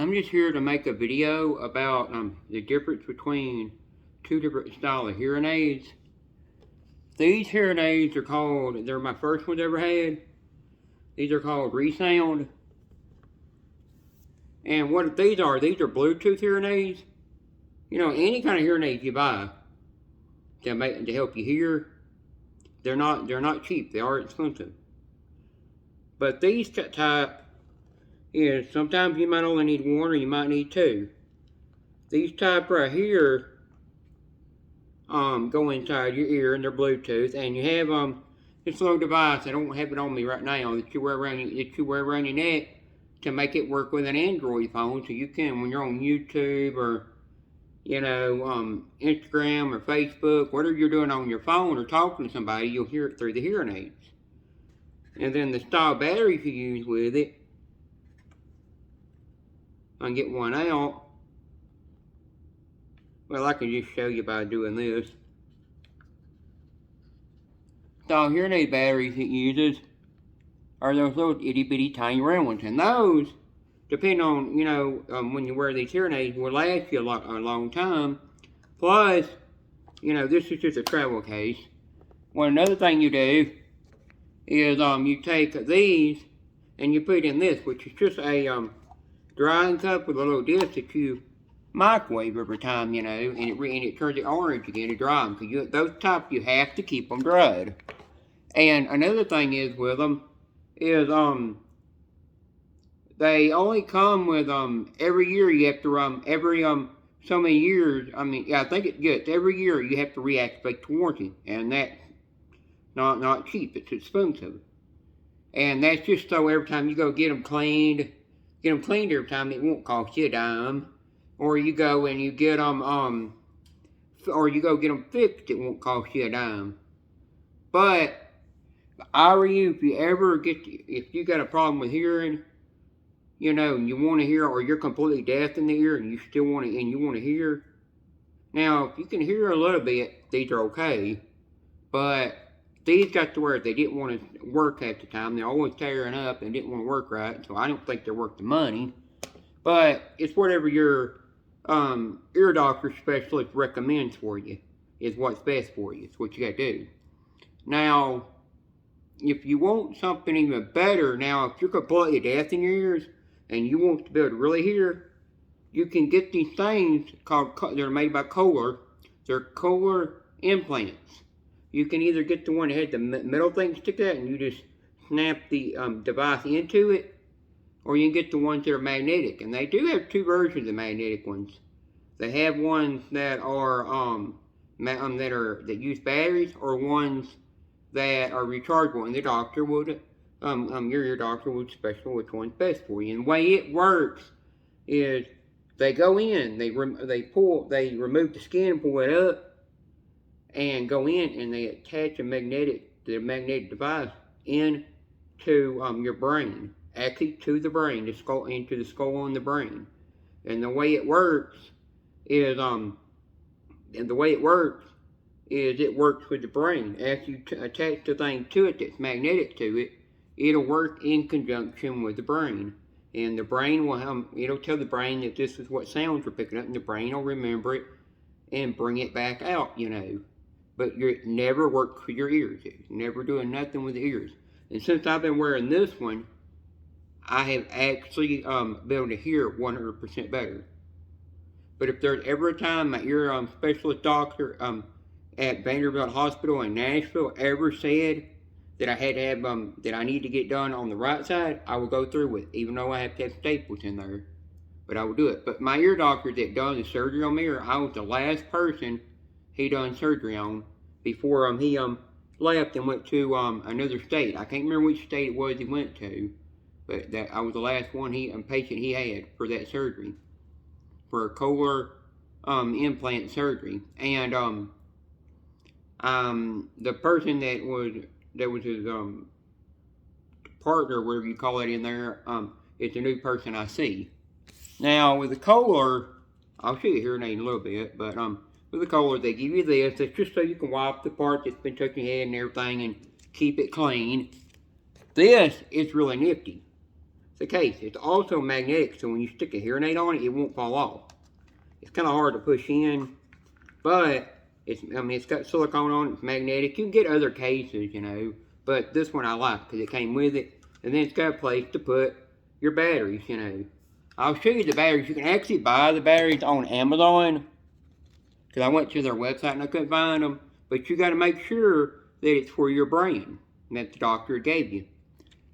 I'm just here to make a video about the difference between two different styles of hearing aids. These hearing aids are called, they're my first ones I ever had. These are called ReSound. And what these are Bluetooth hearing aids. You know, any kind of hearing aids you buy to help you hear, they're not cheap. They are expensive. But these type is sometimes you might only need one or you might need two. These type right here go inside your ear and they're Bluetooth, and you have this little device. I don't have it on me right now that you wear around your neck to make it work with an Android phone, so you can, when you're on YouTube or Instagram or Facebook, whatever you're doing on your phone or talking to somebody, you'll hear it through the hearing aids. And then the style batteries you use with it, I can get one out. Well, I can just show you by doing this. So hearing aid batteries it uses are those little itty bitty tiny round ones, and those, depending on when you wear these hearing aids, will last you a long time. Plus, this is just a travel case. Well, another thing you do is you take these and you put in this, which is just a drying cup with a little disc that you microwave every time, and it turns it orange again to dry them. Because those type, you have to keep them dried. And another thing is with them is they only come with every year you have to every so many years. I think it's good. Every year you have to reactivate the warranty, and that's not cheap. It's expensive, and that's just so every time you go get them cleaned every time, it won't cost you a dime. Or you go and you get them or you go get them fixed, it won't cost you a dime. But I were you, if you got a problem with hearing, and you want to hear, or you're completely deaf in the ear and you still want to hear. Now, if you can hear a little bit, these are okay. But these got to where they didn't want to work at the time. They're always tearing up and didn't want to work right. So I don't think they're worth the money. But it's whatever your ear doctor specialist recommends for you is what's best for you. It's what you got to do. Now, if you want something even better, now if you're completely deaf in your ears and you want to be able to really hear, you can get these things they're made by Cochlear. They're Cochlear implants. You can either get the one that had the metal thing stick out and you just snap the device into it, or you can get the ones that are magnetic. And they do have two versions of magnetic ones. They have ones that are that use batteries, or ones that are rechargeable, and the doctor would your ear doctor would specify which one's best for you. And the way it works is they go in, they remove the skin, pull it up, and go in and they attach the magnetic device into your brain, actually to the brain, into the skull and the brain. And the way it works is it works with the brain. After you attach the thing to it that's magnetic to it, it'll work in conjunction with the brain. And the brain will it'll tell the brain that this is what sounds you're picking up, and the brain will remember it and bring it back out, But it never works for your ears. It's never doing nothing with the ears. And since I've been wearing this one, I have actually been able to hear 100% better. But if there's ever a time my ear specialist doctor at Vanderbilt Hospital in Nashville ever said that I had to have that I need to get done on the right side, I will go through with it, even though I have to have staples in there. But I will do it. But my ear doctor that done the surgery on my ear, I was the last person he done surgery on before he left and went to another state. I can't remember which state it was he went to, but that I was the last patient he had for that surgery, for a Cochlear implant surgery. And the person that was his partner, whatever you call it in there, is the new person I see. Now with the Cochlear, I'll show you here in a little bit, but with the Cochlear they give you this. It's just so you can wipe the part that's been touching your head and everything and keep it clean. This is really nifty. the case. It's also magnetic, so when you stick a hearing aid on it, it won't fall off. It's kind of hard to push in, but it's got silicone on it, it's magnetic. You can get other cases, you know, but this one I like because it came with it. And then it's got a place to put your batteries, you know. I'll show you the batteries. You can actually buy the batteries on Amazon, because I went to their website and I couldn't find them. But you got to make sure that it's for your brand that the doctor gave you.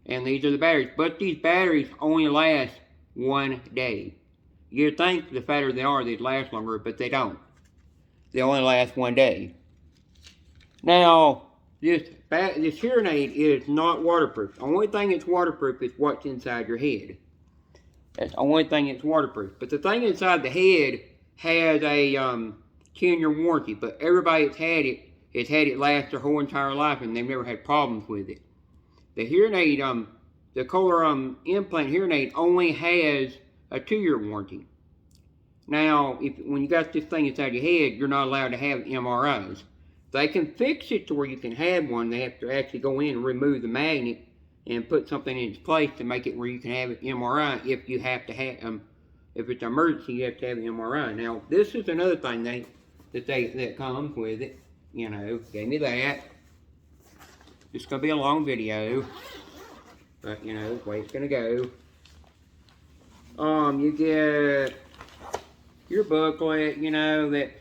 And these are the batteries. But these batteries only last 1 day. You'd think the fatter they are, they'd last longer, but they don't. They only last 1 day. Now, this hearing aid is not waterproof. The only thing that's waterproof is what's inside your head. That's the only thing that's waterproof. But the thing inside the head has a 10-year warranty. But everybody that's had it has had it last their whole entire life, and they've never had problems with it. The hearing aid, the Cochlear implant hearing aid only has a 2-year warranty. Now, when you got this thing inside your head, you're not allowed to have MRIs. They can fix it to where you can have one. They have to actually go in and remove the magnet and put something in its place to make it where you can have an MRI if you have to have if it's an emergency, you have to have an MRI. Now, this is another thing that comes with it. You know, gave me that. It's gonna be a long video, but you know, the way it's gonna go. You get your booklet, you know, that's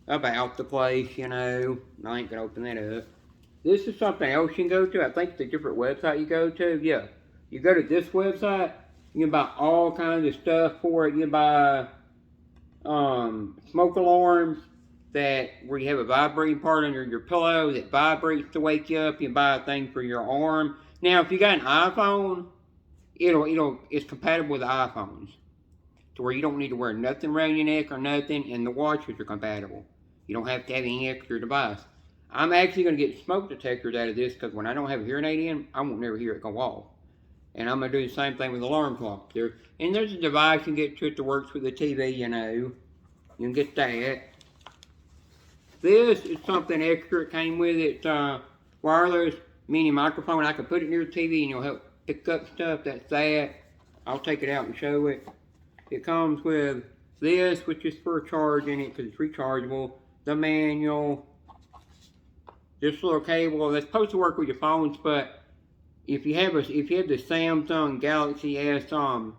about the place, you know. I ain't gonna open that up. This is something else you can go to. I think it's a different website you go to. Yeah, you go to this website, you can buy all kinds of stuff for it. You can buy smoke alarms where you have a vibrating part under your pillow that vibrates to wake you up. You can buy a thing for your arm. Now, if you got an iPhone, it's compatible with iPhones, to where you don't need to wear nothing around your neck or nothing, and the watches are compatible. You don't have to have any extra device. I'm actually going to get smoke detectors out of this, because when I don't have a hearing aid in, I won't never hear it go off. And I'm going to do the same thing with alarm clocks. And there's a device you can get to it that works with the TV, you know. You can get that. This is something extra. It came with it. Wireless mini microphone. I can put it near the TV and it'll help pick up stuff. That's that. I'll take it out and show it. It comes with this, which is for charging it because it's rechargeable. The manual. This little cable that's supposed to work with your phones, but if you have the Samsung Galaxy S21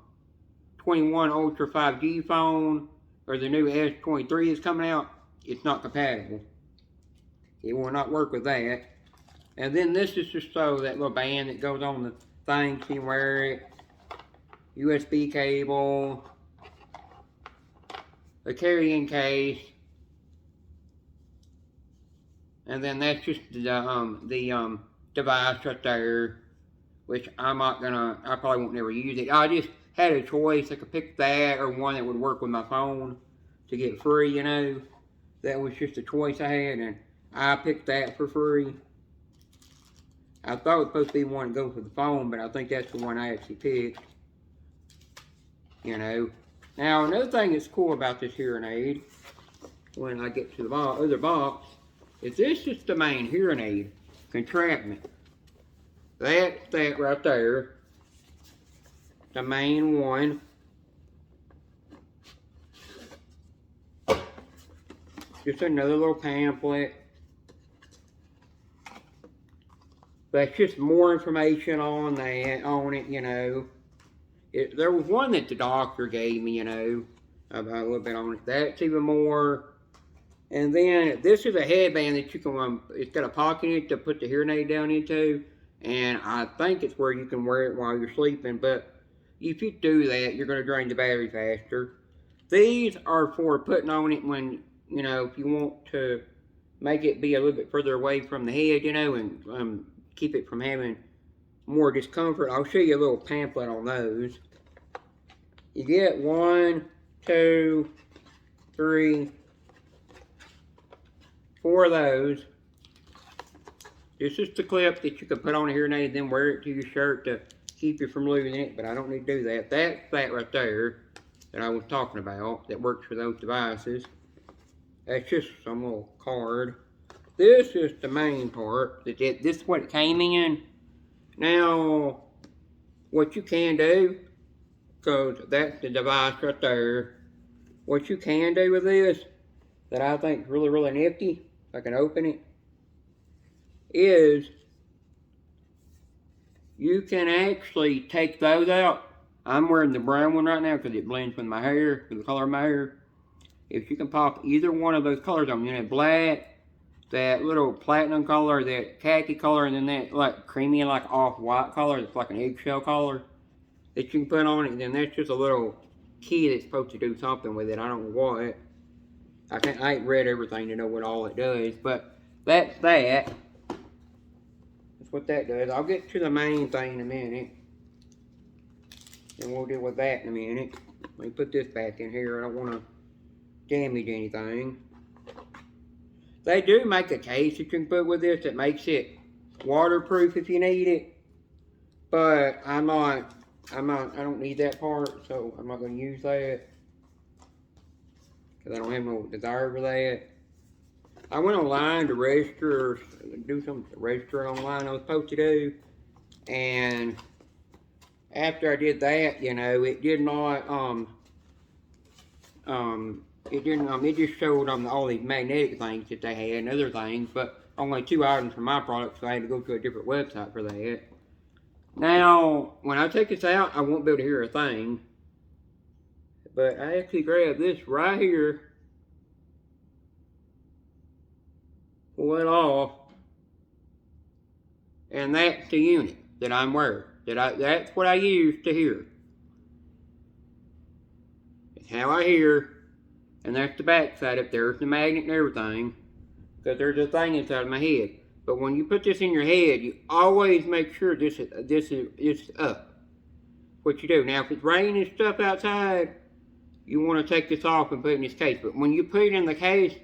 Ultra 5G phone or the new S23 that's coming out, it's not compatible. It will not work with that. And then this is just that little band that goes on the thing, so you can wear it. USB cable. A carrying case. And then that's just the device right there, which I probably won't never use it. I just had a choice. I could pick that or one that would work with my phone to get free, you know. That was just a choice I had, and I picked that for free. I thought it was supposed to be one that goes with the phone, but I think that's the one I actually picked. You know. Now, another thing that's cool about this hearing aid, when I get to the other box, is this is the main hearing aid contraption. That's that right there. The main one. Just another little pamphlet. That's just more information on it, you know. There was one that the doctor gave me, you know, about a little bit on it. That's even more. And then this is a headband that you can, it's got a pocket in it to put the hearing aid down into. And I think it's where you can wear it while you're sleeping. But if you do that, you're going to drain the battery faster. These are for putting on it when, you know, if you want to make it be a little bit further away from the head, you know, and keep it from having more discomfort. I'll show you a little pamphlet on those. You get 1, 2, 3, 4 of those. This is the clip that you can put on a hearing aid, then wear it to your shirt to keep you from losing it, but I don't need to do that. That's that right there that I was talking about that works for those devices. That's just some little card. This is the main part. This is what it came in. Now, what you can do, because that's the device right there. What you can do with this, that I think is really, really nifty, if I can open it, is you can actually take those out. I'm wearing the brown one right now because it blends with my hair, with the color of my hair. If you can pop either one of those colors on, you know, black, that little platinum color, that khaki color, and then that like creamy, like off-white color, it's like an eggshell color that you can put on it, and then that's just a little key that's supposed to do something with it. I don't know what. I ain't read everything to know what all it does, but that's that. That's what that does. I'll get to the main thing in a minute, and we'll deal with that in a minute. Let me put this back in here. I don't want to damage anything. They do make a case that you can put with this that makes it waterproof if you need it, but I don't need that part, so I'm not going to use that because I don't have no desire for that. I went online to register, do some registering online I was supposed to do, and after I did that, you know, it did not, it just showed all these magnetic things that they had and other things, but only 2 items for my product, so I had to go to a different website for that. Now, when I take this out, I won't be able to hear a thing, but I actually grabbed this right here, pull it off, and that's the unit that I'm wearing. That's what I use to hear. It's how I hear, and that's the back side up there. There's the magnet and everything, because there's a thing inside of my head. But when you put this in your head, you always make sure this is up. What you do now, if it's raining and stuff outside, you want to take this off and put it in this case. But when you put it in the case,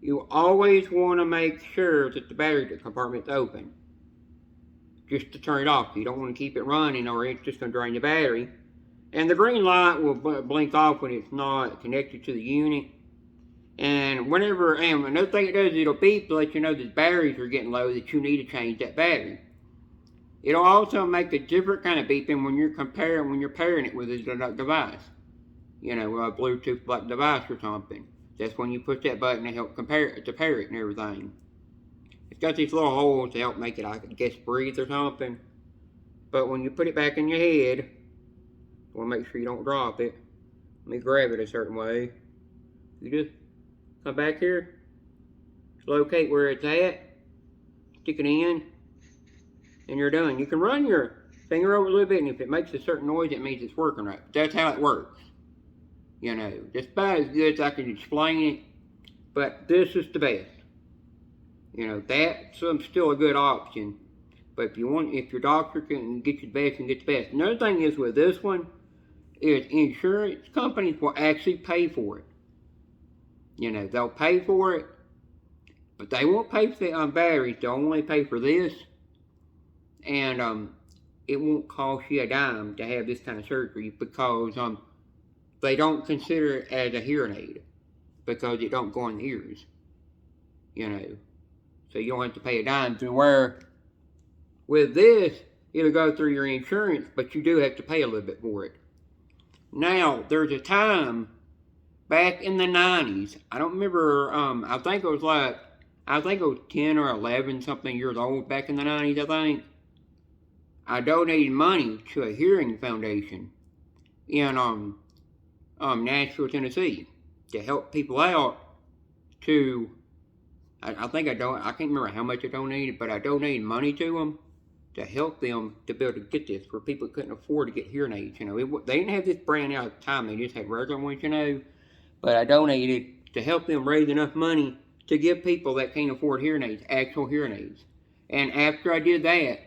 you always want to make sure that the battery compartment's open, just to turn it off. You don't want to keep it running, or it's just going to drain the battery. And the green light will blink off when it's not connected to the unit. And another thing it does, it'll beep to let you know that batteries are getting low, that you need to change that battery. It'll also make a different kind of beeping when you're pairing it with a device. You know, a Bluetooth like device or something. That's when you push that button to help pair it and everything. It's got these little holes to help make it, I guess, breathe or something. But when you put it back in your head, you want to make sure you don't drop it. Let me grab it a certain way. You just come back here, locate where it's at, stick it in, and you're done. You can run your finger over a little bit, and if it makes a certain noise, it means it's working right. That's how it works. You know, just about as good as I can explain it, but this is the best. You know, that's still a good option. But if your doctor can get you the best, and get the best. Another thing is with this one, is insurance companies will actually pay for it. You know, they'll pay for it, but they won't pay for the batteries. They'll only pay for this, and it won't cost you a dime to have this kind of surgery, because they don't consider it as a hearing aid, because it don't go in the ears. You know, so you don't have to pay a dime. To where with this, it'll go through your insurance, but you do have to pay a little bit for it. Now, there's a time back in the 90s, I don't remember, I think it was 10 or 11 something years old back in the 90s, I think. I donated money to a hearing foundation in Nashville, Tennessee, to help people out to, I can't remember how much I donated, but I donated money to them to help them to be able to get this, for people who couldn't afford to get hearing aids. You know, they didn't have this brand out at the time, they just had regular ones, you know. But I donated to help them raise enough money to give people that can't afford hearing aids, actual hearing aids. And after I did that,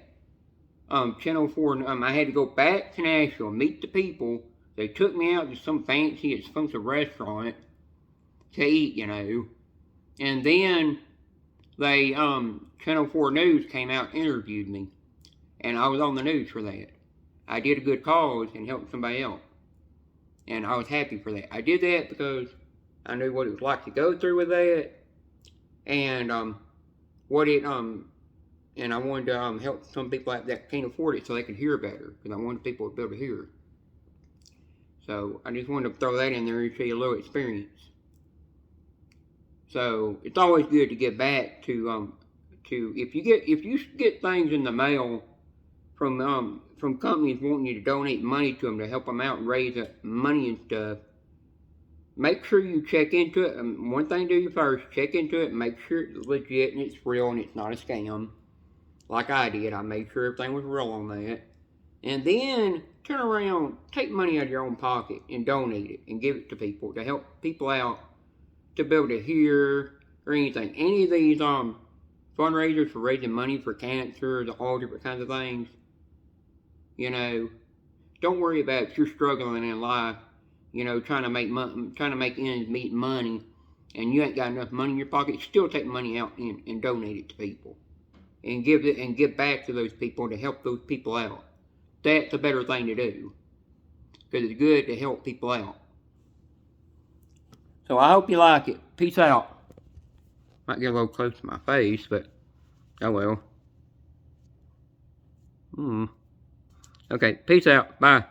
Channel 4, I had to go back to Nashville, meet the people. They took me out to some fancy, expensive restaurant to eat, you know. And then they, Channel 4 News came out and interviewed me. And I was on the news for that. I did a good cause and helped somebody else. And I was happy for that. I did that because I knew what it was like to go through with that. And what it And I wanted to help some people out that can't afford it so they could hear better, because I wanted people to be able to hear. So I just wanted to throw that in there and show you a little experience. So it's always good to get back to if you get things in the mail from companies wanting you to donate money to them to help them out and raise money and stuff. Make sure you check into it. One thing to do first, check into it and make sure it's legit and it's real and it's not a scam. Like I did, I made sure everything was real on that. And then turn around, take money out of your own pocket and donate it and give it to people to help people out to be able to hear or anything. Any of these fundraisers for raising money for cancer, all different kinds of things, don't worry about if you're struggling in life, trying to make ends meet money, and you ain't got enough money in your pocket. Still take money out and donate it to people, and give back to those people to help those people out. That's a better thing to do, because it's good to help people out. So I hope you like it. Peace out. Might get a little close to my face, but oh well. Okay, peace out. Bye.